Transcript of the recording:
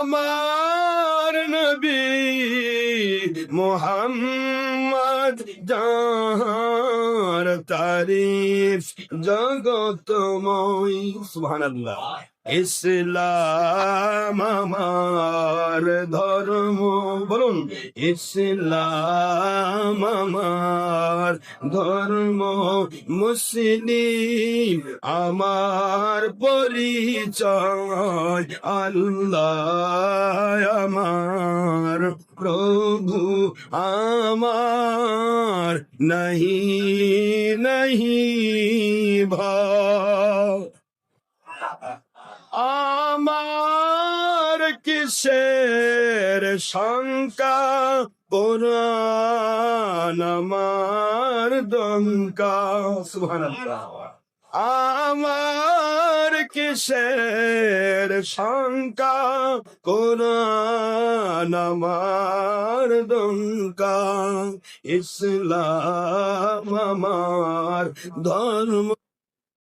আমার নবী মোহাম্মদ যার তারিফ জগতময় সুবহানাল্লাহ। ইসলাম আমার ধর্ম, বলুন ইসলাম আমার ধর্ম, মুসলিম আমার পরিচয়, আল্লাহ আমার প্রভু আমার, নাহি নাহি ভয়। আমার কিসের শঙ্কা, কোরআন আমার দঙ্কা সুবহানাল্লাহ। আমার কিসের শঙ্কা, কোরআন আমার দঙ্কা, ইসলাম আমার ধর্ম।